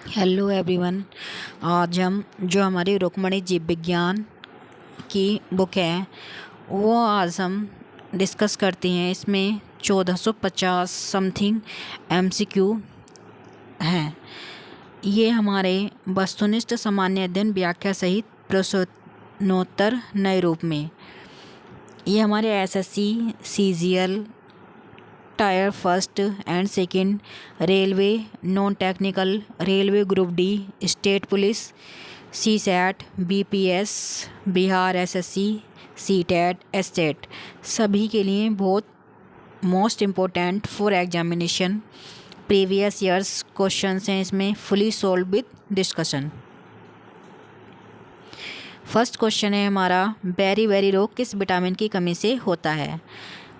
Hello everyone. आज हम जो हमारी रुक्मणी जीव विज्ञान की बुक है वो आज हम डिस्कस करते हैं। इसमें 1450 समथिंग एमसीक्यू हैं। ये हमारे वस्तुनिष्ठ सामान्य अध्ययन व्याख्या सहित प्रश्नोत्तर नए रूप में। ये हमारे SSC, CGL, tyre first and second, railway, non technical, railway group D, state police, CSAT, BPS, Bihar SSC, CTET, STET सभी के लिए बहुत most important for examination. Previous years questions हैं इसमें, fully solve with discussion. First question है हमारा, berry रोग किस विटामिन की कमी से होता है।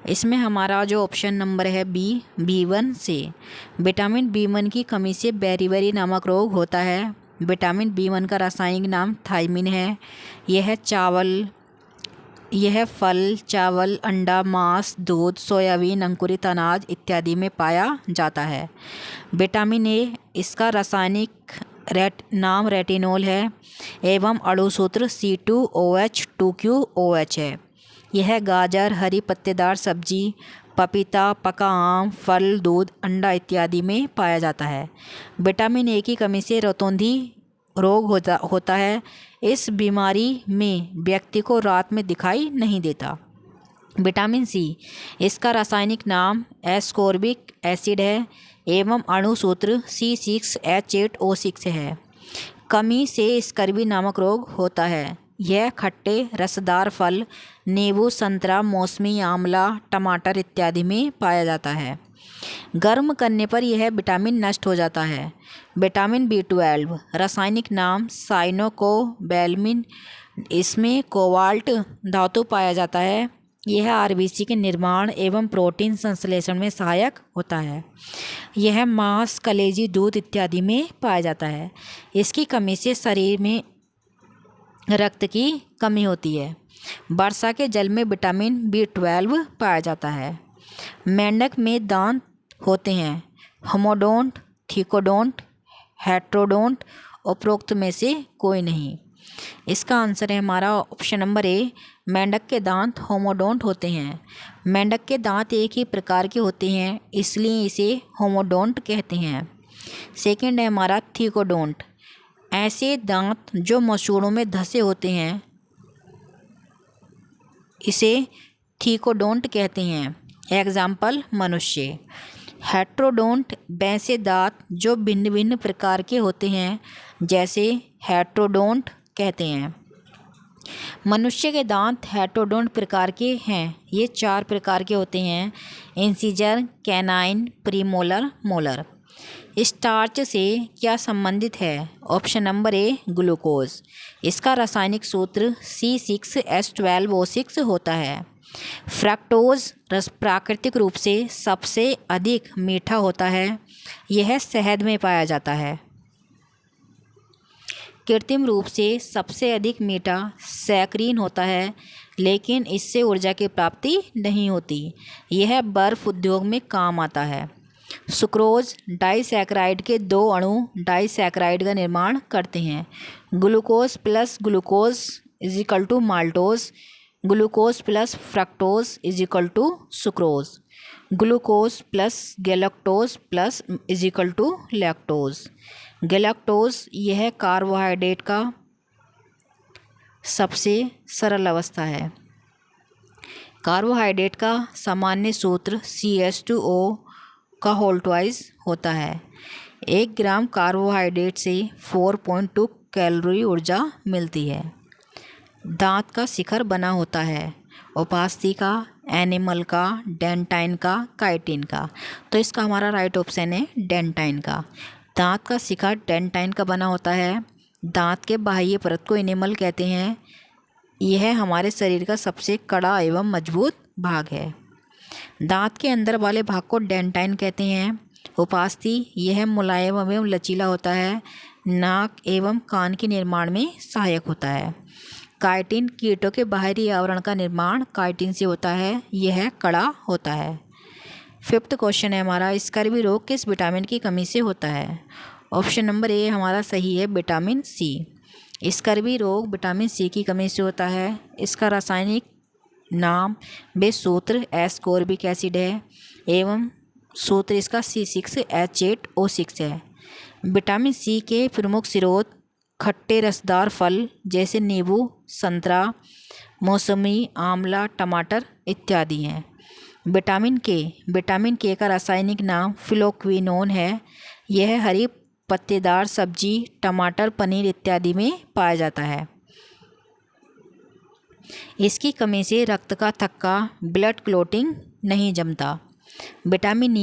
इसमें हमारा जो ऑप्शन नंबर है बी1 से, विटामिन बी1 की कमी से बेरी नामक रोग होता है। विटामिन बी1 का रासायनिक नाम थायमिन है। यह फल, चावल, अंडा, मांस, दूध, सोयाबीन, अंकुरित अनाज इत्यादि में पाया जाता है। विटामिन ए, इसका रासायनिक नाम रेटिनोल है एवं अणुसूत्र C2OH2QOH है। यह गाजर, हरी पत्तेदार सब्जी, पपीता, पका आम, फल, दूध, अंडा इत्यादि में पाया जाता है। विटामिन ए की कमी से रतौंधी रोग होता है। इस बीमारी में व्यक्ति को रात में दिखाई नहीं देता। विटामिन सी, इसका रासायनिक नाम एस्कॉर्बिक एसिड है एवं अणुसूत्र C6H8O6 है। कमी से स्कर्वी नामक रोग होता है। यह खट्टे रसदार फल, नींबू, संतरा, मौसमी, आंवला, टमाटर इत्यादि में पाया जाता है। गर्म करने पर यह विटामिन नष्ट हो जाता है। विटामिन B12, रासायनिक नाम साइनोकोबैलामिन, इसमें कोबाल्ट धातु पाया जाता है। यह आरबीसी के निर्माण एवं प्रोटीन संश्लेषण में सहायक होता है। यह मांस, कलेजी, दूध इत्यादि में पाया जाता है। इसकी कमी से शरीर में रक्त की कमी होती है। वर्षा के जल में विटामिन B12 पाया जाता है। मेंढक में दांत होते हैं। होमोडोंट, थिकोडोंट, हेट्रोडोंट, उपरोक्त में से कोई नहीं। इसका आंसर है हमारा ऑप्शन नंबर ए, मेंढक के दांत होमोडोंट होते हैं। मेंढक के दांत एक ही प्रकार के होते हैं, इसलिए इसे होमोडोंट कहते हैं। सेकंड है हमारा थिकोडोंट, ऐसे दांत जो मसूड़ों में धंसे होते हैं इसे थिकोडोंट कहते हैं। एग्जाम्पल मनुष्य। हेट्रोडोंट, वैसे दांत जो भिन्न भिन्न प्रकार के होते हैं जैसे हेट्रोडोंट कहते हैं। मनुष्य के दांत हेट्रोडोंट प्रकार के हैं। ये 4 प्रकार के होते हैं: incisor, canine, premolar, molar. Starch से क्या संबंधित है? ऑप्शन नंबर ए, ग्लूकोज। इसका रासायनिक सूत्र C6H12O6 होता है। फ्रक्टोज रस प्राकृतिक रूप से सबसे अधिक मीठा होता है। यह शहद में पाया जाता है। कृत्रिम रूप से सबसे अधिक मीठा सैकरीन होता है, लेकिन इससे ऊर्जा की प्राप्ति नहीं होती। यह बर्फ उद्योग में काम आता है। सुक्रोज, डाइसैकराइड के 2 अणु डाइसैकराइड का निर्माण करते हैं। Glucose plus glucose is equal to maltose. Glucose plus fructose is equal to sucrose. Glucose plus galactose plus is equal to lactose. Galactose यह कार्बोहाइड्रेट का सबसे सरल अवस्था है। कार्बोहाइड्रेट का सामान्य सूत्र CH2O का होल ट्वाइस होता है। 1 ग्राम कार्बोहाइड्रेट से 4.2 कैलोरी ऊर्जा मिलती है। दांत का शिखर बना होता है उपास्थि का, एनिमल का, डेंटाइन का, काइटिन का। तो इसका हमारा राइट ऑप्शन है डेंटाइन का। दांत का शिखर डेंटाइन का बना होता है। दांत के बाह्य परत को एनिमल कहते हैं। यह हमारे शरीर का सबसे कड़ा एवं मजबूत भाग है। दांत के अंदर वाले भाग को डेंटाइन कहते हैं। उपास्थि यह मुलायम एवं लचीला होता है। नाक एवं कान के निर्माण में सहायक होता है। काइटिन, कीटों के बाहरी आवरण का निर्माण काइटिन से होता है। यह कड़ा होता है। 5th क्वेश्चन है हमारा, स्कर्वी रोग किस विटामिन की कमी से होता है? ऑप्शन नंबर ए हमारा सही है, विटामिन सी। स्कर्वी रोग विटामिन सी की कमी से होता है। इसका रासायनिक नाम व सूत्र एस्कोर्बिक एसिड है एवं सूत्र इसका C6H8O6 है। विटामिन सी के प्रमुख स्रोत खट्टे रसदार फल जैसे नींबू, संतरा, मौसमी, आंवला, टमाटर इत्यादि हैं। विटामिन के का रासायनिक नाम फ्लोक्विनोन है। यह हरी पत्तेदार सब्जी, टमाटर, पनीर इत्यादि में पाया जाता है। इसकी कमी से रक्त का थक्का, ब्लड क्लोटिंग नहीं जमता। विटामिन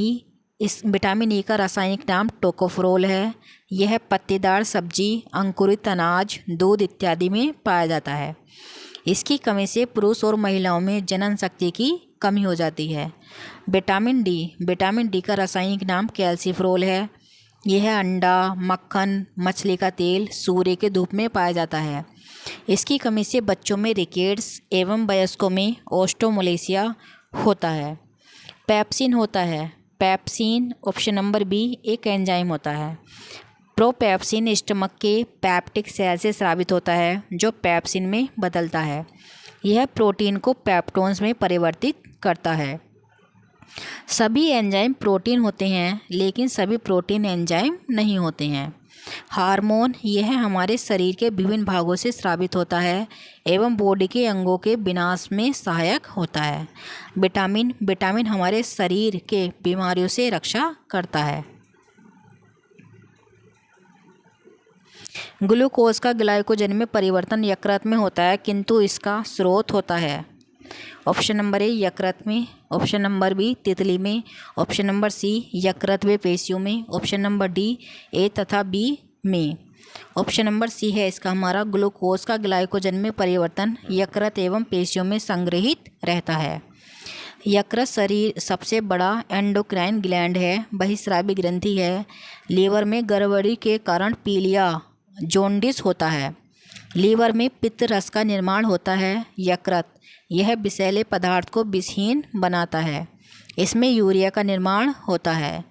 ई का रासायनिक नाम टोकोफेरोल है। यह पत्तेदार सब्जी, अंकुरित अनाज, दूध इत्यादि में पाया जाता है। इसकी कमी से पुरुष और महिलाओं में जनन शक्ति की कमी हो जाती है। विटामिन डी का रासायनिक नाम कैल्सीफेरोल है। यह अंडा, मक्खन, मछली का तेल, सूर्य के धूप में पाया जाता है। इसकी कमी से बच्चों में रिकेट्स एवं वयस्कों में ओस्टोमलेशिया होता है। पैप्सिन ऑप्शन नंबर बी एक एंजाइम होता है। प्रोपैप्सिन स्टमक के पैप्टिक सेल से स्रावित होता है जो पैप्सिन में बदलता है। यह प्रोटीन को पेप्टोन्स में परिवर्तित करता है। सभी एंजाइम प्रोटीन होते हैं लेकिन सभी प्रोटीन एंजाइम नहीं होते हैं। हार्मोन यह हमारे शरीर के विभिन्न भागों से स्रावित होता है एवं बॉडी के अंगों के विनाश में सहायक होता है। विटामिन हमारे शरीर के बीमारियों से रक्षा करता है। ग्लूकोज का ग्लाइकोजन में परिवर्तन यकृत में होता है किंतु इसका स्रोत होता है। ऑप्शन नंबर ए यकृत में, ऑप्शन नंबर बी तितली में, ऑप्शन नंबर सी यकृत व पेशियों में, ऑप्शन नंबर डी ए तथा बी में। ऑप्शन नंबर सी है इसका हमारा, ग्लूकोज का ग्लाइकोजन में परिवर्तन यकृत एवं पेशियों में संग्रहित रहता है। यकृत शरीर सबसे बड़ा एंडोक्राइन ग्लैंड है, बहिस्रावी ग्रंथि है। लीवर में गड़बड़ी के कारण पीलिया जॉन्डिस होता है। लीवर में पित्त रस का निर्माण होता है। यकृत यह विषैले पदार्थ को विषहीन बनाता है। इसमें यूरिया का निर्माण होता है।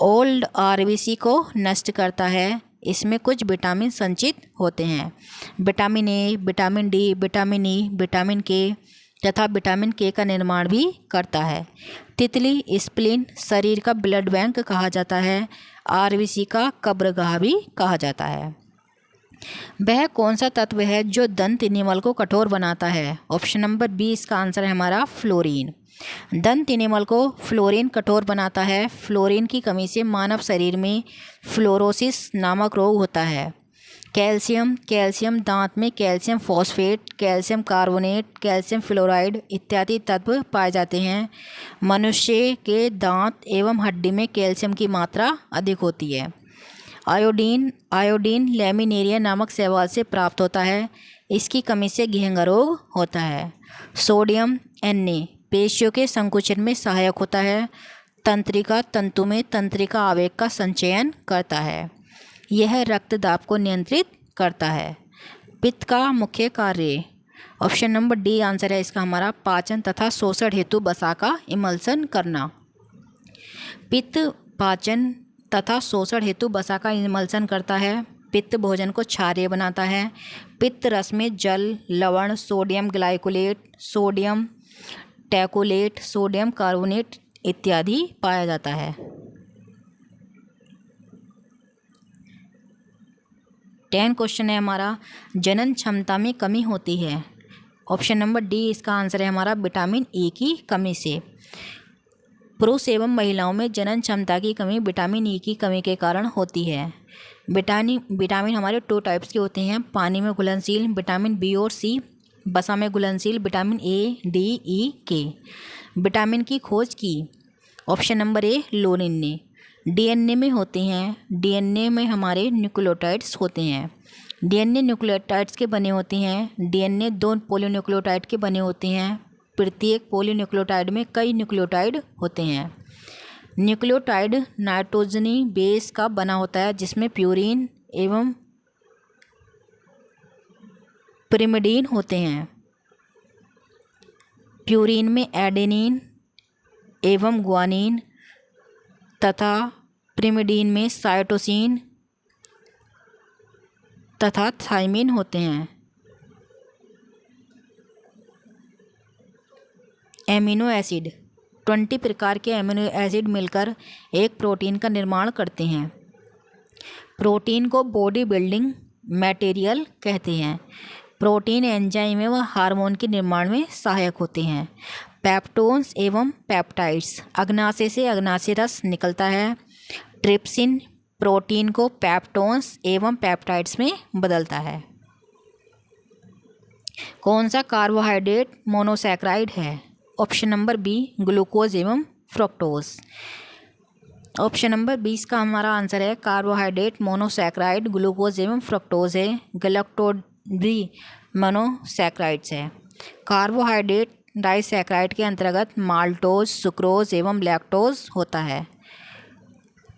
ओल्ड आरबीसी को नष्ट करता है। इसमें कुछ विटामिन संचित होते हैं। Vitamin A, vitamin D, vitamin E, vitamin के तथा विटामिन के का निर्माण भी करता है। तितली स्प्लीन शरीर का ब्लड बैंक कहा जाता है। आरबीसी का कब्रगाह भी कहा जाता है। वह कौन सा तत्व है जो दंत एनिमल को कठोर बनाता है? ऑप्शन नंबर बी इसका आंसर है हमारा फ्लोरीन। दंत एनिमल को फ्लोरीन कठोर बनाता है। फ्लोरीन की कमी से मानव शरीर में फ्लोरोसिस नामक रोग होता है। कैल्शियम दांत में calcium phosphate, calcium carbonate, calcium fluoride इत्यादि तत्व पाए जाते हैं। मनुष्य के दांत एवं हड्डी में कैल्शियम की मात्रा अधिक होती है। आयोडीन लैमिनेरिया नामक शैवाल से प्राप्त होता है। इसकी कमी से घेंगा रोग होता है। सोडियम Na पेशियों के संकुचन में सहायक होता है। तंत्रिका तंतु में तंत्रिका आवेग का संचयन करता है। यह रक्त दाब को नियंत्रित करता है। पित्त का मुख्य कार्य, ऑप्शन नंबर डी आंसर है इसका हमारा, पाचन तथा शोषण हेतु वसा का इमल्सन करना। पित्त पाचन तथा शोषण हेतु वसा का इमल्सन करता है। पित्त भोजन को क्षारीय बनाता है। पित्त रस में जल, लवण, sodium glycolate, sodium taurocholate, sodium carbonate इत्यादि पाया जाता है। 10 क्वेश्चन है हमारा, जनन क्षमता में कमी होती है। ऑप्शन नंबर डी इसका आंसर है हमारा, विटामिन ई की कमी से। पुरुष एवं महिलाओं में जनन क्षमता की कमी विटामिन ई की कमी के कारण होती है। विटामिन हमारे 2 टाइप्स के होते हैं, पानी में घुलनशील विटामिन बी और सी, वसा में घुलनशील विटामिन ए, डी, ई, के। विटामिन की खोज की, ऑप्शन नंबर ए लोनिन ने। डीएनए में होते हैं। डीएनए में हमारे न्यूक्लियोटाइड्स होते हैं। डीएनए न्यूक्लियोटाइड्स के बने होते हैं। डीएनए 2 पॉलीन्यूक्लियोटाइड के बने होते हैं। प्रत्येक पॉलीन्यूक्लियोटाइड में कई न्यूक्लियोटाइड होते हैं। न्यूक्लियोटाइड नाइट्रोजनी बेस का बना होता है जिसमें प्यूरीन एवं पिरिमिडीन होते हैं। प्यूरीन में एडेनिन एवं ग्वानिन तथा पिरिमिडीन में साइटोसिन, तथा थायमिन होते हैं। एमिनो एसिड 20 प्रकार के एमिनो एसिड मिलकर एक प्रोटीन का निर्माण करते हैं। प्रोटीन को बॉडी बिल्डिंग मटेरियल कहते हैं। प्रोटीन एंजाइम व हार्मोन के निर्माण में सहायक होते हैं। पेप्टोन्स एवं पेप्टाइड्स अग्नाशय से अग्नाशय रस निकलता है। ट्रिप्सिन प्रोटीन को पेप्टोन्स एवं पेप्टाइड्स में बदलता है। कौन सा कार्बोहाइड्रेट मोनोसैकराइड है? ऑप्शन नंबर बी ग्लूकोज एवं फ्रक्टोज। ऑप्शन नंबर 20 का हमारा आंसर है कार्बोहाइड्रेट मोनोसैकराइड ग्लूकोज एवं फ्रक्टोज है। गैलेक्टोज भी मोनोसैकराइड्स है। कार्बोहाइड्रेट डाइसैकराइड के अंतर्गत माल्टोज सुक्रोज एवं लैक्टोज होता है।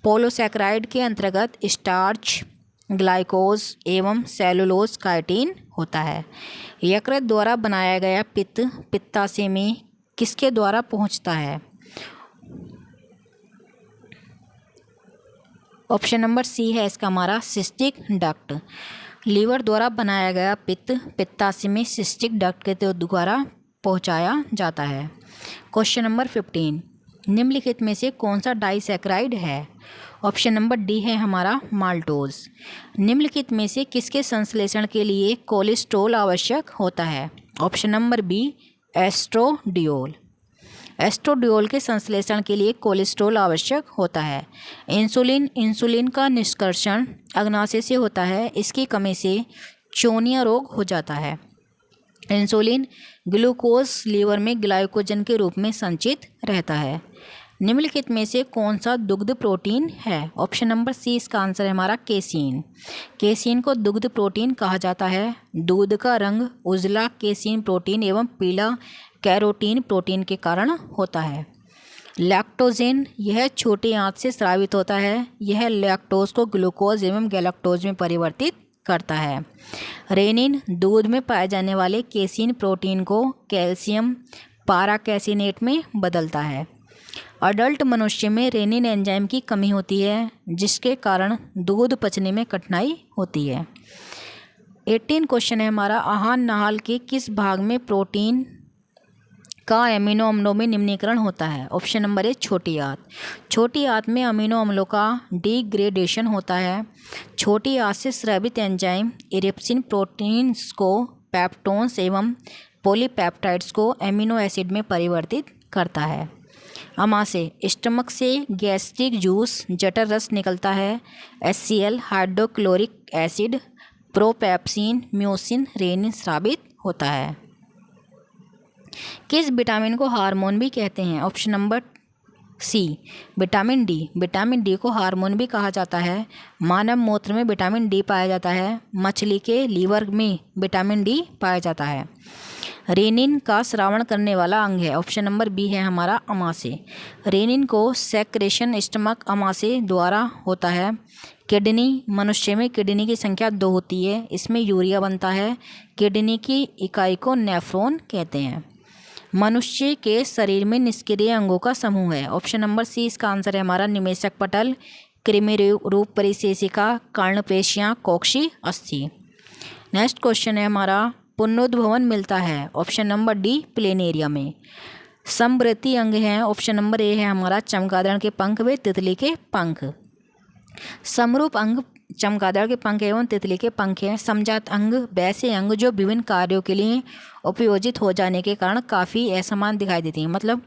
पोलोसैकराइड के अंतर्गत स्टार्च ग्लाइकोज एवं सेलुलोज काइटिन होता है। यकृत द्वारा बनाया गया पित्त पित्ताशय में किसके द्वारा पहुंचता है? ऑप्शन नंबर सी है इसका हमारा सिस्टिक डक्ट। लीवर द्वारा बनाया गया पित्त पित्ताशय में सिस्टिक डक्ट के द्वारा पहुंचाया जाता है। क्वेश्चन नंबर 15 निम्नलिखित में से कौन सा डाइसैकराइड है? ऑप्शन नंबर डी है हमारा माल्टोज। निम्नलिखित में से किसके संश्लेषण के लिए कोलेस्ट्रॉल आवश्यक होता है? Option number B estradiol. Estradiol के संश्लेषण के लिए कोलेस्ट्रॉल आवश्यक होता है। इंसुलिन का निष्कर्षण अग्नाशय से होता है। इसकी कमी से चोनिया रोग हो जाता है। इंसुलिन ग्लूकोज लीवर में ग्लाइकोजन के रूप में संचित रहता है। निम्नलिखित में से कौन सा दुग्ध प्रोटीन है? ऑप्शन नंबर सी इसका आंसर है हमारा केसीन। केसीन को दुग्ध प्रोटीन कहा जाता है। दूध का रंग उजला केसीन प्रोटीन एवं पीला कैरोटीन प्रोटीन के कारण होता है। लैक्टोजेन यह छोटी आंत से स्रावित होता है। यह लैक्टोज को ग्लूकोज एवं गैलेक्टोज में परिवर्तित करता है। रेनिन दूध में पाए जाने वाले केसीन प्रोटीन को कैल्शियम पाराकैसिनेट में बदलता है। अडल्ट मनुष्य में रेनिन एंजाइम की कमी होती है जिसके कारण दूध पचने में कठिनाई होती है। 18 क्वेश्चन है हमारा आहार नाल के किस भाग में प्रोटीन का एमिनो अम्लों में निम्नीकरण होता है? ऑप्शन नंबर ए छोटी आंत। छोटी आंत में अमीनो अम्लों का डिग्रेडेशन होता है। छोटी आंत से स्रावित एंजाइम इरिप्सिन प्रोटीन्स को पेप्टोन्स एवं पॉलीपेप्टाइड्स को एमिनो एसिड में परिवर्तित करता है। अमाशय स्टमक से गैस्ट्रिक जूस जठर रस निकलता है। HCl hydrochloric acid propepsin myosin renin स्रावित होता है। किस विटामिन को हार्मोन भी कहते हैं? Option number C vitamin D. Vitamin D को हार्मोन भी कहा जाता है। मानव मूत्र में विटामिन डी पाया जाता है। मछली के लीवर में विटामिन डी पाया जाता है। रेनिन का स्रावण करने वाला अंग है। ऑप्शन नंबर बी है हमारा अमाशय। रेनिन को सेक्रेशन स्टमक अमाशय द्वारा होता है। किडनी मनुष्य में किडनी की संख्या 2 होती है। इसमें यूरिया बनता है। किडनी की इकाई को नेफ्रॉन कहते हैं। मनुष्य के शरीर में निष्क्रिय अंगों का समूह है। ऑप्शन नंबर सी इसका आंसर है हमारा निमेशक पटल कृमि रूप परिशेषिका कर्णपेशियाँ कोक्षी अस्थि। नेक्स्ट क्वेश्चन है हमारा पुनरुद्भवन मिलता है। ऑप्शन नंबर डी प्लेनेरिया में। समवृत्ति अंग हैं। ऑप्शन नंबर ए है हमारा चमगादड़ के पंख व तितली के पंख। समरूप अंग चमगादड़ के पंख एवं तितली के पंख हैं। समजात अंग वैसे अंग जो विभिन्न कार्यों के लिए उपयोजित हो जाने के कारण काफ़ी असमान दिखाई देती हैं। मतलब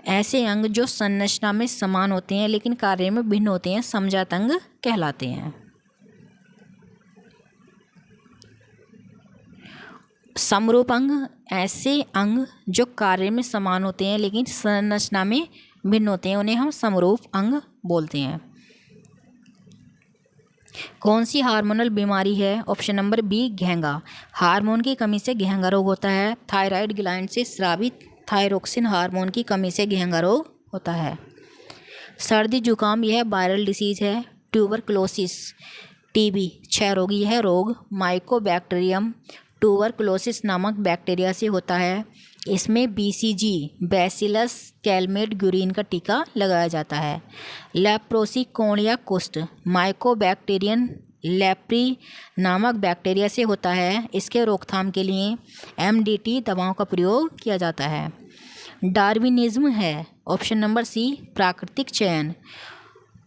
ऐसे अंग जो संरचना में समान होते हैं लेकिन कार्य में भिन्न होते हैं समजात अंग कहलाते हैं। समरूप अंग ऐसे अंग जो कार्य में समान होते हैं लेकिन संरचना में भिन्न होते हैं उन्हें हम समरूप अंग बोलते हैं। कौन सी हार्मोनल बीमारी है? ऑप्शन नंबर बी घेंगा। हार्मोन की कमी से घेंगा रोग होता है। थायराइड ग्लैंड से स्रावित थायरोक्सिन हार्मोन की कमी से घेंगा रोग होता है। सर्दी जुकाम यह वायरल डिसीज है। ट्यूबरक्लोसिस टीबी क्षय रोग यह रोग माइकोबैक्टीरियम ट्यूबरक्लोसिस नामक बैक्टीरिया से होता है। इसमें BCG बैसिलस कैलमेट-ग्यूरिन का टीका लगाया जाता है। लेप्रोसी कोढ़ या कुष्ठ माइकोबैक्टीरियन लेप्री नामक बैक्टीरिया से होता है। इसके रोकथाम के लिए MDT दवाओं का प्रयोग किया जाता है। डार्विनिज्म है ऑप्शन नंबर सी प्राकृतिक चयन।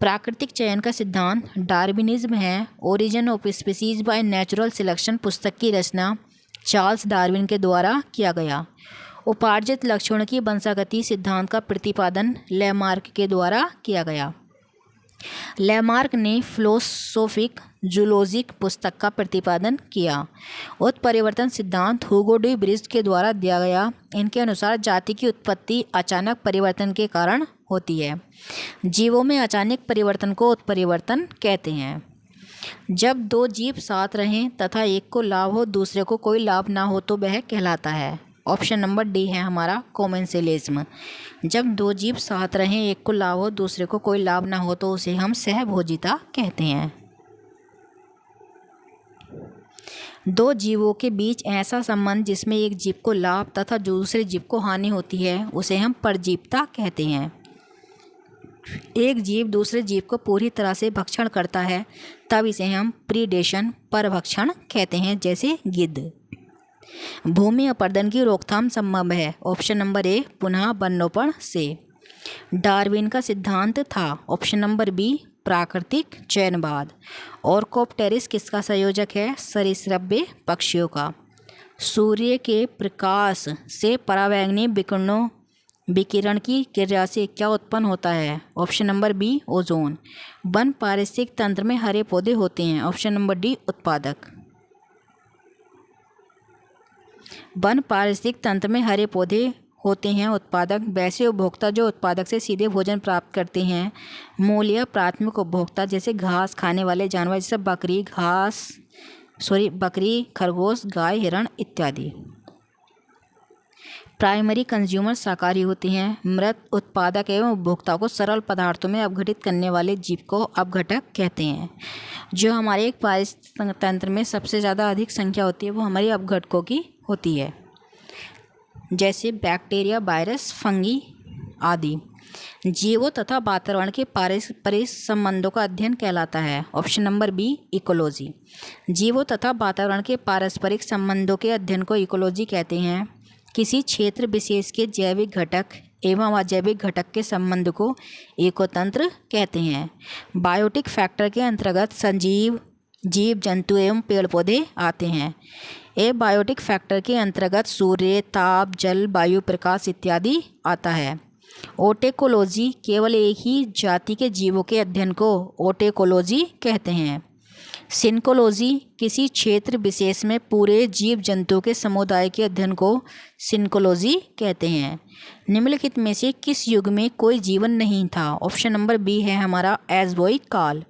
प्राकृतिक चयन का सिद्धांत डार्विनिज्म है। Origin of species by natural selection पुस्तक की रचना चार्ल्स डार्विन के द्वारा किया गया। उपार्जित लक्षणों की वंशागति सिद्धांत का प्रतिपादन लेमार्क के द्वारा किया गया। लेमार्क ने फिलोसोफिक जूलॉजिक पुस्तक का प्रतिपादन किया। उत्परिवर्तन सिद्धांत हुगो डी ब्रिज के द्वारा दिया गया। इनके अनुसार जाति की उत्पत्ति अचानक परिवर्तन के कारण होती है। जीवों में अचानक परिवर्तन को उत्परिवर्तन कहते हैं। जब दो जीव साथ रहें तथा एक को लाभ हो दूसरे को कोई लाभ ना हो तो वह कहलाता है। ऑप्शन नंबर डी है हमारा कॉमेंसलिज्म। जब दो जीव साथ रहें एक को लाभ हो दूसरे को कोई लाभ ना हो तो उसे हम सहभोजिता कहते हैं। दो जीवों के बीच ऐसा संबंध जिसमें एक जीव को लाभ तथा दूसरे जीव को हानि होती है उसे हम परजीवता कहते हैं। एक जीव दूसरे जीव को पूरी तरह से भक्षण करता है तब इसे हम प्रीडेशन परभक्षण कहते हैं, जैसे गिद्ध। भूमि अपरदन की रोकथाम संभव है। ऑप्शन नंबर ए पुनः वनरोपण से। डार्विन का सिद्धांत था। ऑप्शन नंबर बी प्राकृतिक चयनवाद। ऑर्कोप्टेरिस किसका संयोजक है? सरीसृप पक्षियों का। सूर्य के प्रकाश से परावैंगनी विकिरण की क्रिया से क्या उत्पन्न होता है? Option number B ozone. वन पारिस्थितिक तंत्र में हरे पौधे होते हैं। ऑप्शन नंबर डी उत्पादक। वन पारिस्थितिक तंत्र में हरे पौधे होते हैं उत्पादक। वैसे उपभोक्ता जो उत्पादक से सीधे भोजन प्राप्त करते हैं। मूल प्राथमिक उपभोक्ता जैसे घास खाने वाले जानवर जैसे बकरी, खरगोश, गाय, हिरण इत्यादि। प्राइमरी कंज्यूमर शाकाहारी होते हैं। मृत उत्पादक एवं उपभोक्ता को सरल पदार्थों में अपघटित करने वाले जीव को अपघटक कहते हैं। जो हमारे एक पारिस्थितिक तंत्र में सबसे ज़्यादा अधिक संख्या होती है वो हमारी अपघटकों की होती है, जैसे बैक्टीरिया, वायरस, फंगी आदि। जीवों तथा वातावरण के पारस्परिक संबंधों का अध्ययन कहलाता है। Option number B ecology. जीवों तथा वातावरण के पारस्परिक संबंधों के अध्ययन को इकोलॉजी कहते हैं। किसी क्षेत्र विशेष के जैविक घटक एवं अजैविक घटक के संबंध को इकोतंत्र कहते हैं। बायोटिक फैक्टर के अंतर्गत सजीव, जीव जंतु एवं पेड़ पौधे आते हैं। एबायोटिक फैक्टर के अंतर्गत सूर्य, ताप, जल, वायु, प्रकाश इत्यादि आता है। ओटेकोलॉजी केवल एक ही जाति के जीवों के अध्ययन को ओटेकोलॉजी कहते हैं। सिनकोलॉजी किसी क्षेत्र विशेष में पूरे जीव जंतुओं के समुदाय के अध्ययन को सिनकोलॉजी कहते हैं। निम्नलिखित में से किस युग में कोई जीवन नहीं था? ऑप्शन नंबर बी है हमारा एज़ोइक काल।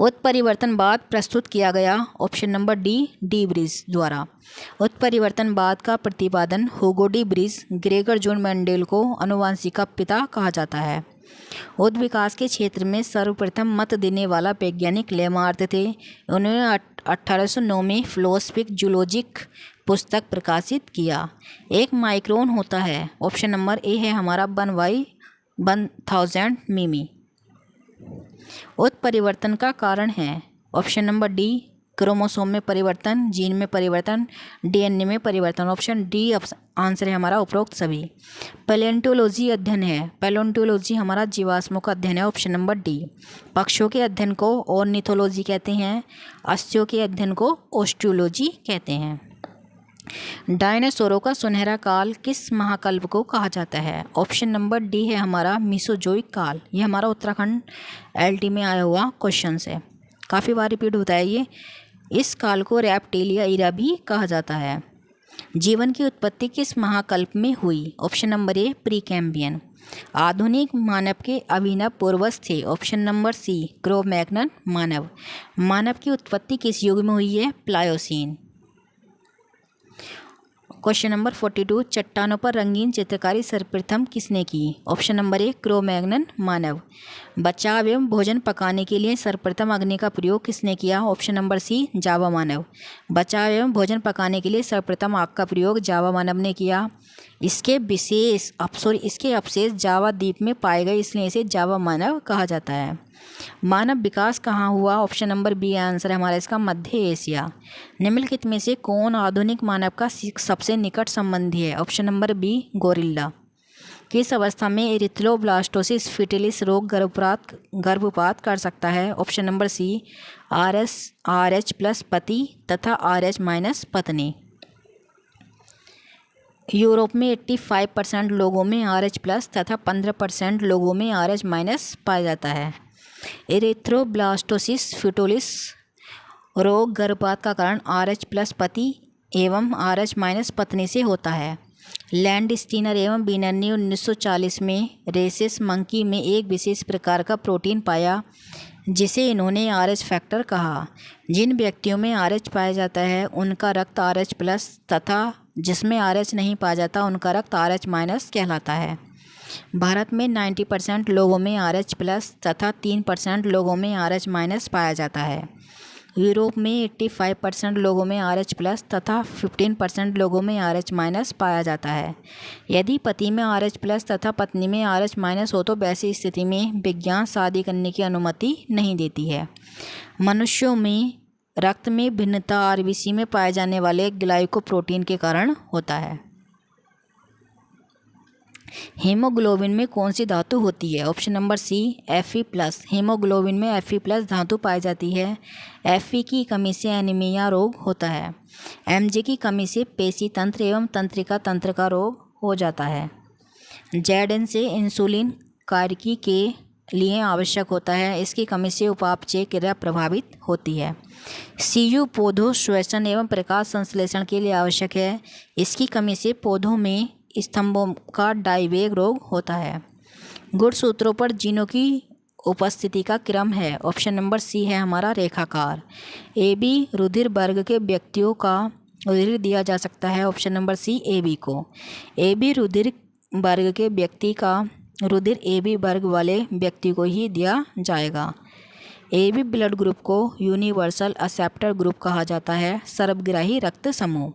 उत्परिवर्तनवाद प्रस्तुत किया गया। ऑप्शन नंबर डी ब्रिज द्वारा। उत्परिवर्तनवाद का प्रतिपादन हुगो D bridge. Gregor John Mendel को आनुवंशिकी का पिता कहा जाता है। उद्भिद विकास के क्षेत्र में सर्वप्रथम मत देने वाला वैज्ञानिक लेमार्क थे। उन्होंने 1809 में फिलोसॉफिक जूलॉजिक पुस्तक प्रकाशित किया। एक माइक्रोन होता है। ऑप्शन नंबर ए है हमारा 1/1000 मिमी। उत्परिवर्तन का कारण है। ऑप्शन नंबर डी क्रोमोसोम में परिवर्तन, जीन में परिवर्तन, DNA में परिवर्तन। ऑप्शन डी आंसर है हमारा उपरोक्त सभी। पैलेंटोलॉजी अध्ययन है। पैलेंटोलॉजी हमारा जीवाश्मों का अध्ययन है। Option number D. पक्षियों के अध्ययन को ऑर्निथोलॉजी कहते हैं। अस्थियों के अध्ययन को ओस्टियोलॉजी कहते हैं। डायनासोरों का सुनहरा काल किस महाकल्प को कहा जाता है? ऑप्शन नंबर डी है हमारा मीसोजोइक काल। ये हमारा उत्तराखंड LT में आया हुआ क्वेश्चन है, काफ़ी बार रिपीट होता है ये। इस काल को रेप्टिलिया इरा भी कहा जाता है। जीवन की उत्पत्ति किस महाकल्प में हुई? Option number A Precambrian. आधुनिक मानव के अभिनव पूर्वज थे। ऑप्शन नंबर सी क्रो-मैग्नन मानव। मानव की उत्पत्ति किस युग में हुई है? प्लायोसीन। क्वेश्चन नंबर 42 चट्टानों पर रंगीन चित्रकारी सर्वप्रथम किसने की? ऑप्शन नंबर ए क्रो-मैग्नन मानव। बचाव एवं भोजन पकाने के लिए सर्वप्रथम अग्नि का प्रयोग किसने किया? ऑप्शन नंबर सी जावा मानव। बचाव एवं भोजन पकाने के लिए सर्वप्रथम आग का प्रयोग जावा मानव ने किया। इसके अवशेष जावा द्वीप में पाए गए, इसलिए इसे जावा मानव कहा जाता है। मानव विकास कहाँ हुआ? ऑप्शन नंबर बी आंसर है हमारा इसका, मध्य एशिया। निम्नलिखित में से कौन आधुनिक मानव का सबसे निकट संबंधी है? Option number B gorilla. किस अवस्था में एरिथ्रोब्लास्टोसिस फिटिलिस रोग गर्भपात कर सकता है? Option number C RH plus पति तथा RH माइनस पत्नी। यूरोप में 85% लोगों में RH प्लस तथा 15% लोगों में RH माइनस पाया जाता है। एरिथ्रोब्लास्टोसिस फिटोलिस रोग गर्भपात का कारण RH प्लस पति एवं RH माइनस पत्नी से होता है। लैंड स्टीनर एवं बीनर ने 1940 में रेसिस मंकी में एक विशेष प्रकार का प्रोटीन पाया जिसे इन्होंने RH फैक्टर कहा। जिन व्यक्तियों में RH पाया जाता है उनका रक्त RH प्लस तथा जिसमें RH नहीं पाया जाता उनका रक्त RH माइनस कहलाता है। भारत में 90% लोगों में RH प्लस तथा 3% लोगों में RH माइनस पाया जाता है। यूरोप में 85% लोगों में RH प्लस तथा 15% लोगों में RH माइनस पाया जाता है। यदि पति में RH प्लस तथा पत्नी में RH माइनस हो तो वैसी स्थिति में विज्ञान शादी करने की अनुमति नहीं देती है। मनुष्यों में रक्त में भिन्नता RBC में पाए जाने वाले ग्लाइकोप्रोटीन के कारण होता है। हीमोग्लोबिन में कौन सी धातु होती है? Option number C Fe plus. Haemoglobin में Fe प्लस धातु पाई जाती है। Fe की कमी से एनीमिया रोग होता है। Mg की कमी से पेशी तंत्र एवं तंत्रिका तंत्र का रोग हो जाता है। Zn से इंसुलिन कार्यकी के लिए आवश्यक होता है। इसकी कमी से उपापचय क्रिया प्रभावित होती है। Cu पौधों श्वसन एवं प्रकाश संश्लेषण के लिए आवश्यक है। इसकी कमी से पौधों में स्तंभों का डायवेग रोग होता है। गुणसूत्रों पर जीनों की उपस्थिति का क्रम है। ऑप्शन नंबर सी है हमारा रेखाकार। AB रुधिर वर्ग के व्यक्तियों का रुधिर दिया जा सकता है। ऑप्शन नंबर सी AB को। AB रुधिर वर्ग के व्यक्ति का रुधिर AB वर्ग वाले व्यक्ति को ही दिया जाएगा। AB ब्लड ग्रुप को यूनिवर्सल एक्सेप्टर ग्रुप कहा जाता है, सर्वग्राही रक्त समूह।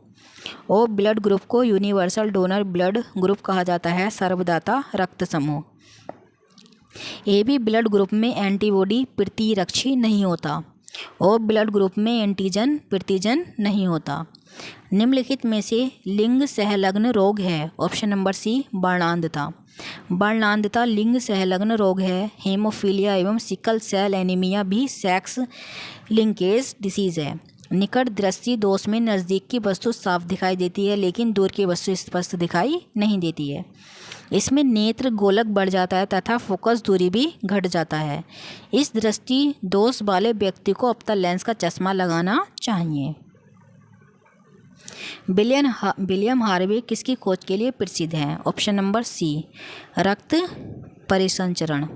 ओ ब्लड ग्रुप को यूनिवर्सल डोनर ब्लड ग्रुप कहा जाता है, सर्वदाता रक्त समूह। AB ब्लड ग्रुप में एंटीबॉडी प्रतिरक्षी नहीं होता। ओ ब्लड ग्रुप में एंटीजन प्रतिजन नहीं होता। निम्नलिखित में से लिंग सहलग्न रोग है। ऑप्शन नंबर सी वर्णांधता। वर्णांधता लिंग सहलग्न रोग है। हेमोफीलिया एवं सिकल सेल एनीमिया भी सेक्स लिंकेज डिसीज है। निकट दृष्टि दोष में नज़दीक की वस्तु साफ दिखाई देती है लेकिन दूर की वस्तु स्पष्ट दिखाई नहीं देती है। इसमें नेत्र गोलक बढ़ जाता है तथा फोकस दूरी भी घट जाता है। इस दृष्टि दोष वाले व्यक्ति को अपतल लेंस का चश्मा लगाना चाहिए। विलियम हार्वे किसकी खोज के लिए प्रसिद्ध हैं? ऑप्शन नंबर सी रक्त परिसंचरण।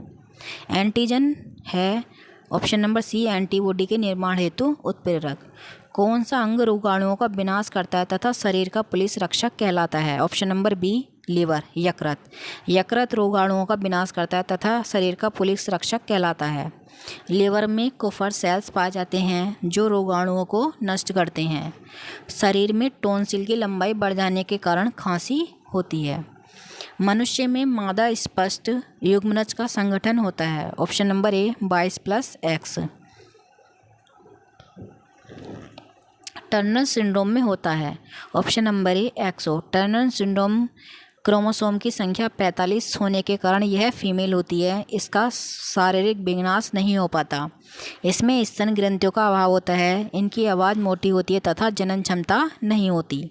एंटीजन है ऑप्शन नंबर सी एंटीबॉडी के निर्माण हेतु उत्प्रेरक। कौन सा अंग रोगाणुओं का विनाश करता है तथा शरीर का पुलिस रक्षक कहलाता है? ऑप्शन नंबर बी लीवर यकृत। यकृत रोगाणुओं का विनाश करता है तथा शरीर का पुलिस रक्षक कहलाता है। लीवर में कुफर सेल्स पाए जाते हैं जो रोगाणुओं को नष्ट करते हैं। शरीर में टॉन्सिल की लंबाई बढ़ जाने के कारण खांसी होती है। मनुष्य में मादा स्पष्ट युग्मनज का संगठन होता है। ऑप्शन नंबर ए 22+X। टर्नर सिंड्रोम में होता है। ऑप्शन नंबर ए XO। टर्नर सिंड्रोम क्रोमोसोम की संख्या 45 होने के कारण यह फीमेल होती है। इसका शारीरिक विनाश नहीं हो पाता। इसमें स्तन ग्रंथियों का अभाव होता है। इनकी आवाज़ मोटी होती है तथा जनन क्षमता नहीं होती।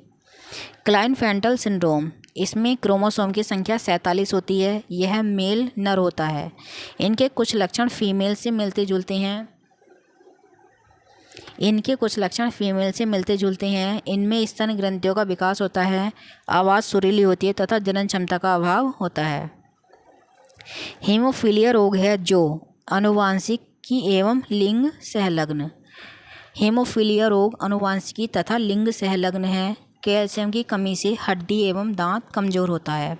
क्लाइनफेल्टर सिंड्रोम इसमें क्रोमोसोम की संख्या 47 होती है। यह मेल नर होता है। इनके कुछ लक्षण फीमेल से मिलते जुलते हैं। इनमें स्तन ग्रंथियों का विकास होता है, आवाज़ सुरीली होती है तथा जनन क्षमता का अभाव होता है। हीमोफीलिया रोग है जो आनुवांशिकी एवं लिंग संलग्न। हीमोफीलिया रोग आनुवांशिकी तथा लिंग संलग्न है। कैल्शियम की कमी से हड्डी एवं दांत कमजोर होता है।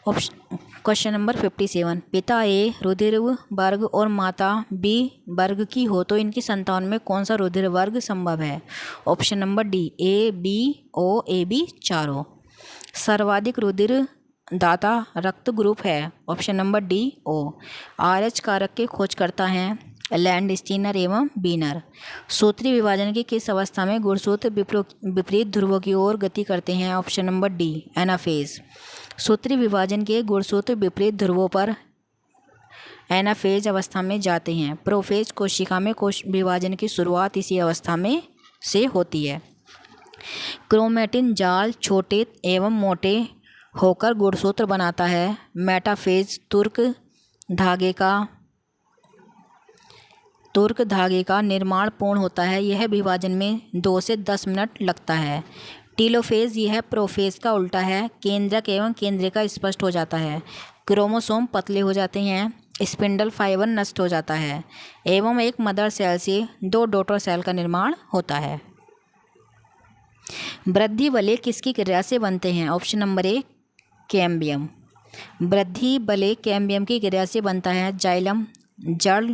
Question number 57। पिता ए रुधिर वर्ग और माता बी वर्ग की हो तो इनकी संतान में कौन सा रुधिर वर्ग संभव है? Option number D A B O AB चारों। सर्वाधिक रुधिर दाता रक्त ग्रुप है? Option number D O. RH कारक के खोजकर्ता हैं लैंड स्टीनर एवं बीनर। सूत्रीय विभाजन की किस अवस्था में गुणसूत्र विपरीत ध्रुवों की ओर गति करते हैं? Option number D anaphase. सूत्रीय विभाजन के गुणसूत्र विपरीत ध्रुवों पर एनाफेज अवस्था में जाते हैं। प्रोफेज कोशिका में कोश विभाजन की शुरुआत इसी अवस्था में से होती है। क्रोमेटिन जाल छोटे एवं मोटे होकर गुणसूत्र बनाता है। मेटाफेज तुर्क धागे का निर्माण पूर्ण होता है। यह विभाजन में 2 से 10 मिनट लगता है। टीलोफेज यह प्रोफेज का उल्टा है। केंद्रक एवं केंद्रिका स्पष्ट हो जाता है। क्रोमोसोम पतले हो जाते हैं। स्पिंडल फाइबर नष्ट हो जाता है एवं एक मदर सेल से 2 डॉटर सेल का निर्माण होता है। वृद्धि वलय किसकी क्रिया से बनते हैं? ऑप्शन नंबर ए कैम्बियम। वृद्धि वलय कैम्बियम की क्रिया से बनता है। जाइलम जड़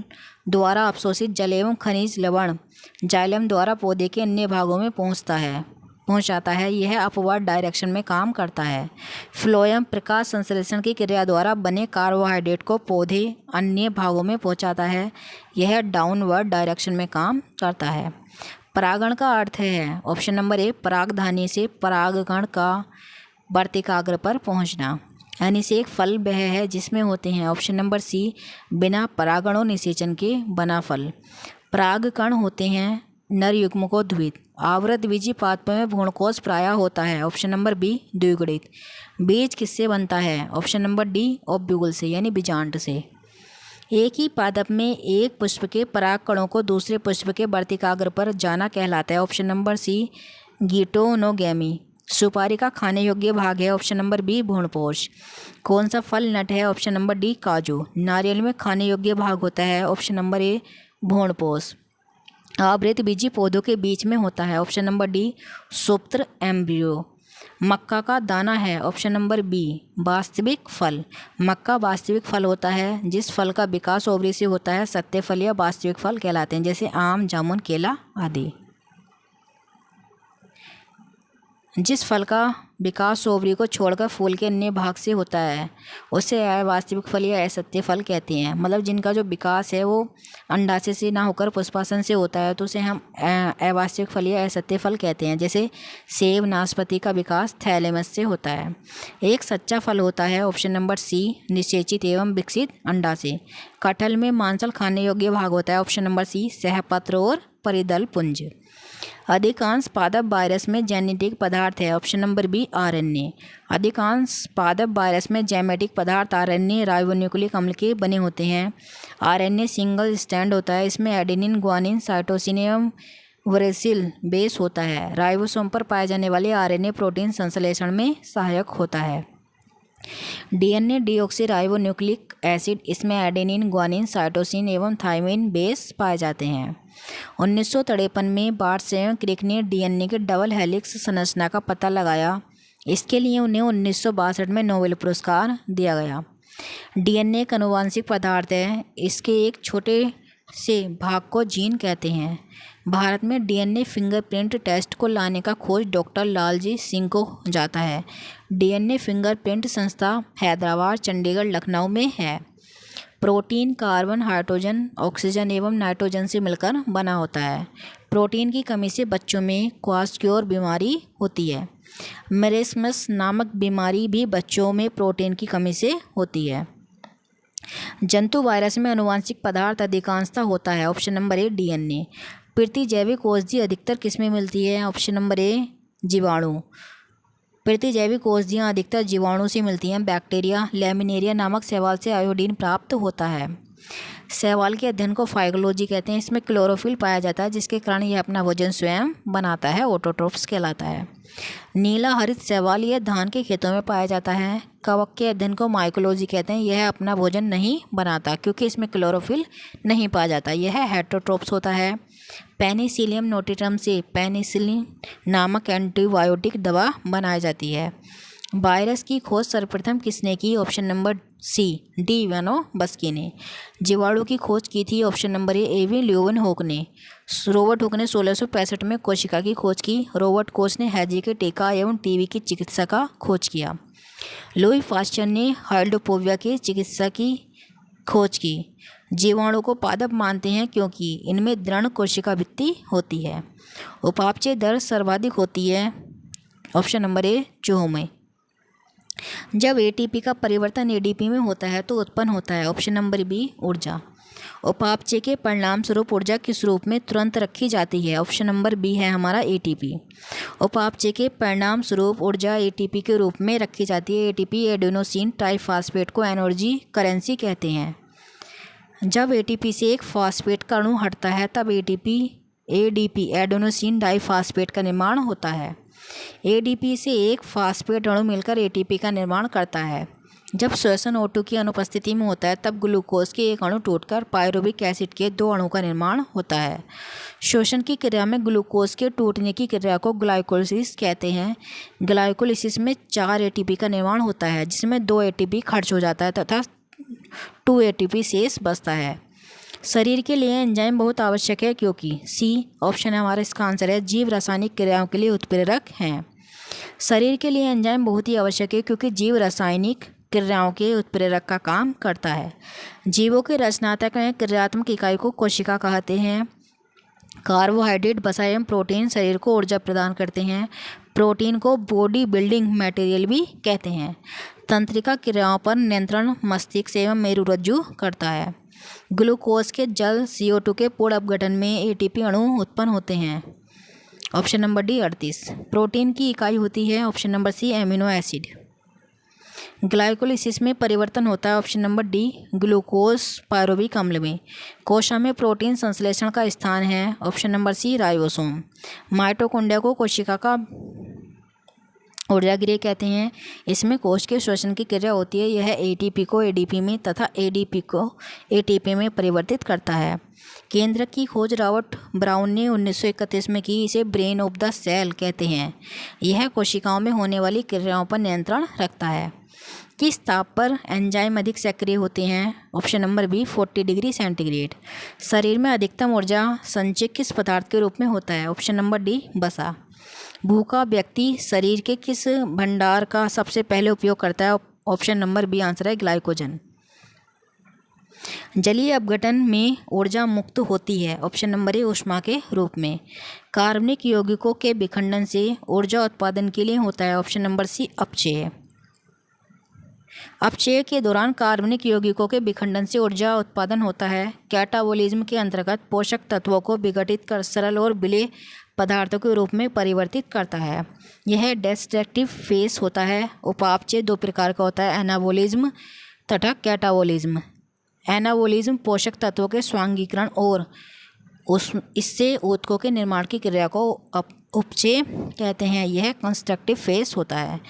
द्वारा अवशोषित जल एवं खनिज लवण जाइलम द्वारा पौधे के अन्य भागों में पहुंचाता है। यह अपवर्ड डायरेक्शन में काम करता है। फ्लोएम प्रकाश संश्लेषण की क्रिया द्वारा बने कार्बोहाइड्रेट को पौधे अन्य भागों में पहुंचाता है। यह डाउनवर्ड डायरेक्शन में काम करता है। परागण का अर्थ है? ऑप्शन नंबर ए परागधानी से परागकण का वर्तिकाग्र पर पहुंचना। अनिषेक फल वह है जिसमें होते हैं? ऑप्शन नंबर सी बिना परागणों निषेचन के बना फल। परागकण होते हैं नर युग्मकोद्भिद। आवृतबीजी पादपों में भ्रूणकोश प्रायः होता है। ऑप्शन नंबर बी द्विगुणित। बीज किससे बनता है? ऑप्शन नंबर डी ओव्यूल से यानी बीजांड से। एक ही पादप में एक पुष्प के परागकणों को दूसरे पुष्प के वर्तिकाग्र पर जाना कहलाता है। Option number C geitonogamy. सुपारी का खाने योग्य भाग है? ऑप्शन नंबर बी भ्रूणपोष। कौन सा फल नट है? ऑप्शन नंबर डी काजू। नारियल में खाने योग्य भाग होता है? ऑप्शन नंबर ए भ्रूणपोष। आवृतबीजी पौधों के बीच में होता है? ऑप्शन नंबर डी सुप्त एम्ब्रियो। मक्का का दाना है? ऑप्शन नंबर बी वास्तविक फल। मक्का वास्तविक फल होता है जिस फल का विकास ओवरी से होता है। सत्य फल या वास्तविक फल कहलाते हैं, जैसे आम जामुन केला आदि। जिस फल का विकास ओवरी को छोड़कर फूल के अन्य भाग से होता है उसे अवास्तविक फल या असत्य फल कहते हैं। मतलब जिनका जो विकास है वो अंडाशय से ना होकर पुष्पासन से होता है तो उसे हम अवास्तविक फल या असत्य फल कहते हैं। जैसे सेब नाशपाती का विकास थैलेमस से होता है। एक सच्चा फल होता है? ऑप्शन नंबर सी निषेचित एवं विकसित अंडाशय। कटहल में मांसल खाने योग्य भाग होता है? ऑप्शन नंबर सी सहपत्र और परिदल पुंज। अधिकांश पादप वायरस में जेनेटिक पदार्थ है? Option number B RNA। अधिकांश पादप वायरस में जेनेटिक पदार्थ RNA राइबोन्यूक्लिक अम्ल के बने होते हैं। RNA सिंगल स्टैंड होता है। इसमें एडेनिन ग्वानिन साइटोसिन एवं वरेसिल बेस होता है। राइबोसोम पर पाए जाने वाले RNA प्रोटीन संश्लेषण में सहायक होता है। DNA डीऑक्सीराइबोन्यूक्लिक एसिड, इसमें एडेनिन ग्वानिन साइटोसिन एवं थायमिन बेस पाए जाते हैं। 1953 में बार्ट्स एवं क्रिक ने DNA के डबल हेलिक्स संरचना का पता लगाया। इसके लिए उन्हें 1962 में नोबेल पुरस्कार दिया गया। DNA एक आनुवंशिक पदार्थ है। इसके एक छोटे से भाग को जीन कहते हैं। भारत में DNA फिंगरप्रिंट टेस्ट को लाने का खोज डॉक्टर लालजी सिंह को जाता है। DNA फिंगरप्रिंट संस्था हैदराबाद, चंडीगढ़, लखनऊ में है। प्रोटीन कार्बन, हाइड्रोजन, ऑक्सीजन एवं नाइट्रोजन से मिलकर बना होता है। प्रोटीन की कमी से बच्चों में क्वाशक्योर बीमारी होती है। मेरेस्मस नामक बीमारी भी बच्चों में प्रोटीन की कमी से होती है। जंतु वायरस में आनुवंशिक पदार्थ अधिकांशतः होता है। ऑप्शन नंबर ए DNA। प्रतिजैविक औषधि अधिकतर किसमें मिलती है? ऑप्शन नंबर ए जीवाणु। प्रतिजैविक औषधियाँ अधिकतर जीवाणु से मिलती हैं। बैक्टीरिया लैमिनेरिया नामक शैवाल से आयोडीन प्राप्त होता है। शैवाल के अध्ययन को फाइकोलॉजी कहते हैं। इसमें क्लोरोफिल पाया जाता है जिसके कारण यह अपना भोजन स्वयं बनाता है, ऑटोट्रोफ्स कहलाता है। नीला हरित शैवाल यह धान के खेतों में पाया जाता है। कवक के अध्ययन को माइकोलॉजी कहते हैं। यह अपना भोजन नहीं बनाता क्योंकि इसमें क्लोरोफिल नहीं पाया जाता, यह हेटरोट्रोप्स होता है। पेनिसिलियम नोटिटम से पेनिसिलिन नामक एंटीबायोटिक दवा बनाई जाती है। वायरस की खोज सर्वप्रथम किसने की? Option number C D Ivanovsky ने। जीवाणु की खोज की थी? ऑप्शन नंबर ए एवी ल्यूवेनहोक ने। रॉबर्ट हुक ने 1665 में कोशिका की खोज की। रॉबर्ट कोच ने हैजे के टीका एवं टीबी की चिकित्सा का खोज किया। लुई पाश्चर ने हाइड्रोफोबिया की चिकित्सा की खोज की। जीवाणु को पादप मानते हैं क्योंकि इनमें दृढ़ कोशिका भित्ति होती है। उपापचय दर सर्वाधिक होती है। ऑप्शन नंबर ए चूहों में। जब एटीपी का परिवर्तन एडीपी में होता है तो उत्पन्न होता है। ऑप्शन नंबर बी ऊर्जा। उपापचय के परिणाम स्वरूप ऊर्जा किस रूप में तुरंत रखी जाती है। ऑप्शन नंबर बी है हमारा एटीपी। उपापचय के परिणाम स्वरूप ऊर्जा एटीपी के रूप में रखी जाती है। एटीपी एडेनोसिन ट्राइफॉस्फेट को एनर्जी करेंसी कहते हैं। जब एटीपी से एक फॉस्फेट का अणु हटता है तब एडीपी एडेनोसिन डाइफॉस्फेट का निर्माण होता है। एडीपी से एक फॉस्फेट अणु मिलकर एटीपी का निर्माण करता है। जब श्वसन O2 की अनुपस्थिति में होता है तब ग्लूकोज के एक अणु टूटकर पायरुविक एसिड के 2 अणु का निर्माण होता है। श्वसन की क्रिया में ग्लूकोज के टूटने की क्रिया को ग्लाइकोलिसिस कहते हैं। ग्लाइकोलिसिस में 4 एटीपी का निर्माण होता है जिसमें 2 एटीपी खर्च हो जाता है तथा 2 एटीपी शेष बचता है। शरीर के लिए एंजाइम बहुत आवश्यक है क्योंकि सी ऑप्शन है हमारा इसका आंसर है जीव रासायनिक क्रियाओं के लिए उत्प्रेरक हैं। शरीर के लिए एंजाइम बहुत ही आवश्यक है क्योंकि जीव रासायनिक क्रियाओं के उत्प्रेरक का काम करता है। जीवों के रचनात्मक एवं क्रियात्मक इकाई को कोशिका कहते हैं। कार्बोहाइड्रेट वसा एवं प्रोटीन शरीर को ऊर्जा प्रदान करते हैं। प्रोटीन को बॉडी बिल्डिंग मटेरियल भी कहते हैं। तंत्रिका क्रियाओं पर नियंत्रण मस्तिष्क एवं मेरुरज्जु करता है। ग्लूकोज के जल CO2 के पूर्ण अपघटन में एटीपी अणु उत्पन्न होते हैं। Option number D 38। प्रोटीन की इकाई होती है। Option number C amino acid. Glycolysis में परिवर्तन होता है। Option number D glucose pyruvic अम्ल में। कोशिका में प्रोटीन संश्लेषण का स्थान है। Option number C ribosome. Mitochondria को कोशिका का ऊर्जा गृह कहते हैं। इसमें कोश के श्वसन की क्रिया होती है। यह एटीपी को एडीपी में तथा एडीपी को एटीपी में परिवर्तित करता है। केंद्रक की खोज रॉबर्ट ब्राउन ने 1931 में की। इसे ब्रेन ऑफ द सेल कहते हैं। यह कोशिकाओं में होने वाली क्रियाओं पर नियंत्रण रखता है। किस ताप पर एंजाइम अधिक सक्रिय होते हैं। Option number B 40 degree centigrade. शरीर में अधिकतम ऊर्जा संचय किस पदार्थ के रूप में होता है। ऑप्शन नंबर डी वसा। भूखा व्यक्ति शरीर के किस भंडार का सबसे पहले उपयोग करता है। ऑप्शन नंबर बी आंसर है ग्लाइकोजन। जलीय अपघटन में ऊर्जा मुक्त होती है। ऑप्शन नंबर ए ऊष्मा के रूप में। कार्बनिक यौगिकों के विखंडन से ऊर्जा उत्पादन के लिए होता है। ऑप्शन नंबर सी अपचय। अपचय के दौरान कार्बनिक यौगिकों के विखंडन से ऊर्जा उत्पादन होता है। कैटाबोलिज्म के अंतर्गत पोषक तत्वों को विघटित कर सरल और विलेय पदार्थों के रूप में परिवर्तित करता है। यह डिस्ट्रक्टिव फेस होता है। उपापचय 2 प्रकार का होता है, एनाबोलिज्म तथा कैटाबोलिज्म। एनाबोलिज्म पोषक तत्वों के स्वांगीकरण और इससे ऊतकों के निर्माण की क्रिया को उपचय कहते हैं। यह कंस्ट्रक्टिव फेस होता है।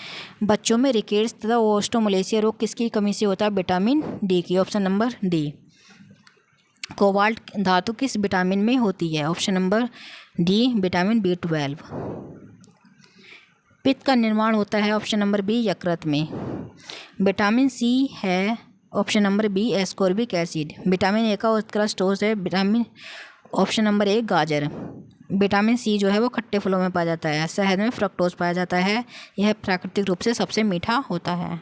बच्चों में रिकेट्स तथा ओस्टोमलेशिया रोग किसकी कमी से होता है। विटामिन डी की। Option number D. कोबाल्ट धातु किस विटामिन में होती है। Option number D vitamin B12। पित्त का निर्माण होता है। ऑप्शन नंबर बी यकृत में। विटामिन सी है। Option number B ascorbic acid. Vitamin A का उत्कृष्ट स्रोत है ऑप्शन नंबर ए गाजर। विटामिन सी जो है वो खट्टे फलों में पाया जाता है। शहद में फ्रक्टोज पाया जाता है। यह प्राकृतिक रूप से सबसे मीठा होता है।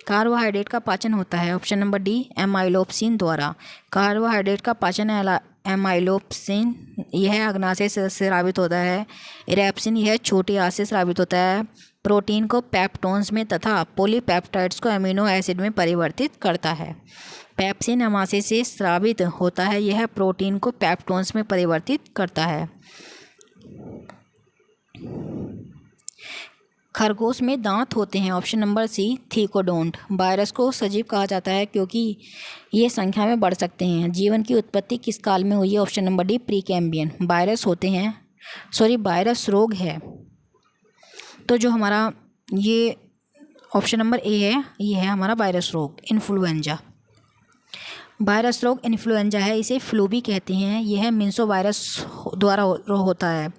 कार्बोहाइड्रेट का पाचन होता है। ऑप्शन नंबर डी एमाइलोप्सिन द्वारा। कार्बोहाइड्रेट का पाचन एमाइलोप्सिन यह अग्नाशय से स्रावित होता है। इरेप्सिन यह छोटी आंत से स्रावित होता है। प्रोटीन को पेप्टोन्स में तथा पॉलीपेप्टाइड्स को अमीनो एसिड में परिवर्तित करता है। पेप्सिन अमाशय से स्रावित होता है। यह प्रोटीन को पेप्टोन्स में परिवर्तित करता है। खरगोश में दांत होते हैं। Option number C thecodont. Virus को सजीव कहा जाता है क्योंकि ये संख्या में बढ़ सकते हैं। जीवन की उत्पत्ति किस काल में हुई है। Option number D Precambrian. Virus रोग है तो जो हमारा ये ऑप्शन नंबर ए है, ये है हमारा वायरस रोग इन्फ्लुएंजा। वायरस रोग इन्फ्लुएंजा है। इसे फ्लू भी कहते हैं। यह मिंसो वायरस द्वारा होता है।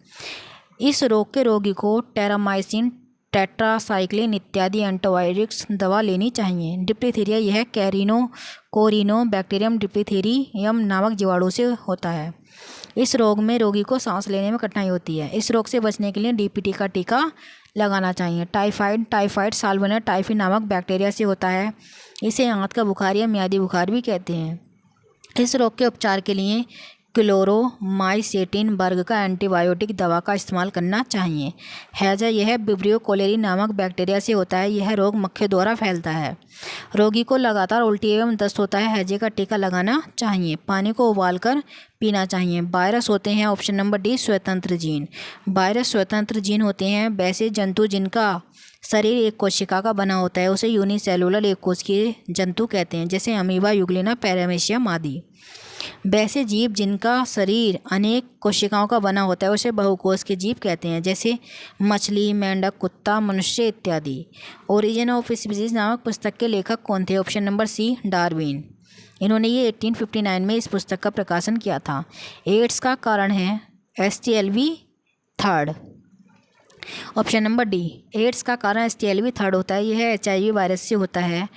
इस रोग के रोगी को टेरामाइसिन टेट्रासाइक्लिन इत्यादि एंटीबायोटिक्स दवा लेनी चाहिए। डिप्थीरिया यह कोरिनो बैक्टीरियम डिप्थीरियम नामक जीवाणु से होता है। इस रोग में रोगी को सांस लेने में कठिनाई होती है। इस रोग से बचने के लिए DPT का टीका लगाना चाहिए। टाइफाइड साल्मोनेला टाइफी नामक बैक्टीरिया से होता है। इसे आंत का बुखार या मियादी बुखार भी कहते हैं। इस रोग के उपचार के लिए क्लोरोमाइसेटिन वर्ग का एंटीबायोटिक दवा का इस्तेमाल करना चाहिए। हैजा यह विब्रियो कोलेरी नामक बैक्टीरिया से होता है। यह रोग मक्खियों द्वारा फैलता है। रोगी को लगातार उल्टी एवं दस्त होता है। हैजे का टीका लगाना चाहिए। पानी को उबालकर पीना चाहिए। वायरस होते हैं ऑप्शन नंबर डी स्वतंत्र जीन। वायरस स्वतंत्र जीन होते हैं वैसे जंतु जिनका शरीर एक कोशिका का बना होता है उसे यूनिसेलुलर एक कोशिकीय जंतु कहते हैं, जैसे अमीबा, यूग्लिना, पैरामीशियम आदि। वैसे जीव जिनका शरीर अनेक कोशिकाओं का बना होता है उसे बहुकोश के जीव कहते हैं, जैसे मछली, मेंढक, कुत्ता, मनुष्य इत्यादि। ओरिजिन ऑफ स्पीसीज नामक पुस्तक के लेखक कौन थे? Option number C Darwin. इन्होंने ये 1859 में इस पुस्तक का प्रकाशन किया था। एड्स का कारण है STLV third. Option number D. AIDS का कारण STLV थर्ड होता है। यह HIV वायरस से होता है।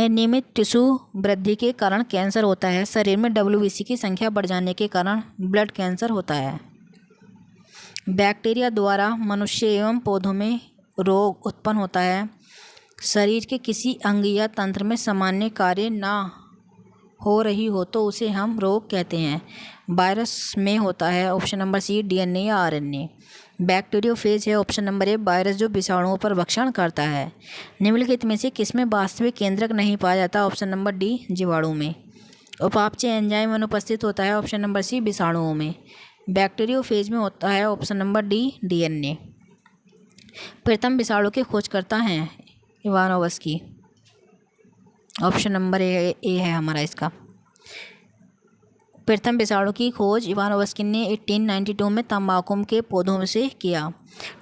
नियमित टिश्यू वृद्धि के कारण कैंसर होता है। शरीर में WBC की संख्या बढ़ जाने के कारण ब्लड कैंसर होता है। बैक्टीरिया द्वारा मनुष्य एवं पौधों में रोग उत्पन्न होता है। शरीर के किसी अंग या तंत्र में सामान्य कार्य ना हो रही हो तो उसे हम रोग कहते हैं। वायरस में होता है ऑप्शन नंबर सी DNA या RNA। बैक्टीरियोफेज है ऑप्शन नंबर ए वायरस जो विषाणुओं पर भक्षण करता है। निम्नलिखित में से किसमें वास्तविक केंद्रक नहीं पाया जाता? ऑप्शन नंबर डी जीवाणु में। उपापचय एंजाइम अनुपस्थित होता है ऑप्शन नंबर सी विषाणुओं में। बैक्टीरियोफेज में होता है ऑप्शन नंबर डी DNA। प्रथम विषाणु के खोजकर्ता हैं इवानोव्स्की। ऑप्शन नंबर ए है हमारा इसका। प्रथम विषाणु की खोज इवानोव्स्की ने 1892 में तंबाकू के पौधों से किया।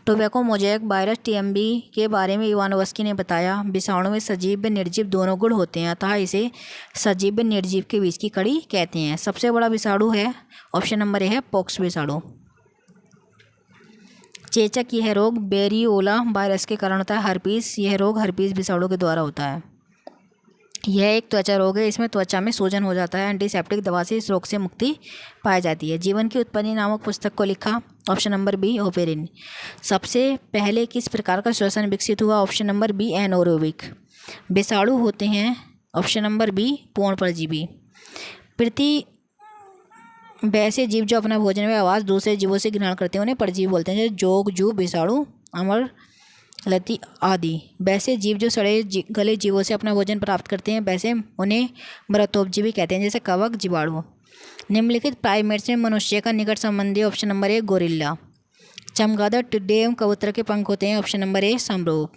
टोबैको मोज़ेक वायरस TMB के बारे में इवानोव्स्की ने बताया। विषाणु में सजीव व निर्जीव दोनों गुण होते हैं, अतः इसे सजीव व निर्जीव के बीच की कड़ी कहते हैं। सबसे बड़ा विषाणु है ऑप्शन नंबर ए है पॉक्स विषाणु। चेचक यह रोग वेरियोला वायरस के कारण होता है। हर्पीस यह रोग हर्पीस विषाणु के द्वारा होता है। यह एक त्वचा रोग है। इसमें त्वचा में सूजन हो जाता है। एंटीसेप्टिक दवा से इस रोग से मुक्ति पाई जाती है। जीवन की उत्पत्ति नामक पुस्तक को लिखा ऑप्शन नंबर बी ओपेरिन। सबसे पहले किस प्रकार का श्वसन विकसित हुआ? Option number B anaerobic. विषाणु होते हैं ऑप्शन नंबर बी पूर्ण परजीवी। वैसे जीव जो अपना भोजन व आवाज़ दूसरे जीवों से ग्रहण करते हैं उन्हें परजीवी बोलते हैं, जैसे जोग, जू, विषाणु, अमर, लती आदि। वैसे जीव जो सड़े गले जीवों से अपना भोजन प्राप्त करते हैं वैसे उन्हें मृतोपजीवी कहते हैं, जैसे कवक, जीवाणु। निम्नलिखित प्राइमेट्स में मनुष्य का निकट संबंधी ऑप्शन नंबर ए गोरिल्ला। चमगादड़, टिड्डे एवं कबूतर के पंख होते हैं ऑप्शन नंबर ए समरूप।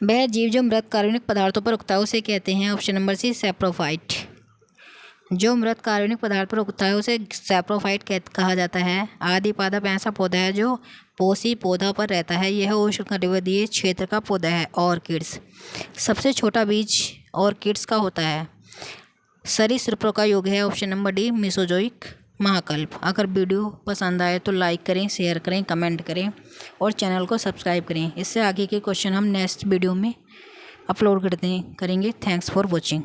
वह जीव जो मृत कार्बनिक पदार्थों पर उगता है उसे कहते हैं ऑप्शन नंबर सी सैप्रोफाइट। जो मृत कार्बनिक पदार्थ पर उगता है उसे सैप्रोफाइट कहा जाता है। आदि पादप ऐसा पौधा है जो पोषी पौधा पर रहता है। यह उष्णकटिबंधीय क्षेत्र का पौधा है। ऑर्किड्स सबसे छोटा बीज ऑर्किड्स का होता है। सरीसृपों का युग है ऑप्शन नंबर डी मेसोजोइक महाकल्प। अगर वीडियो पसंद आए तो लाइक करें, शेयर करें, कमेंट करें और चैनल को सब्सक्राइब करें। इससे आगे के क्वेश्चन हम नेक्स्ट वीडियो में अपलोड करेंगे। Thanks for watching.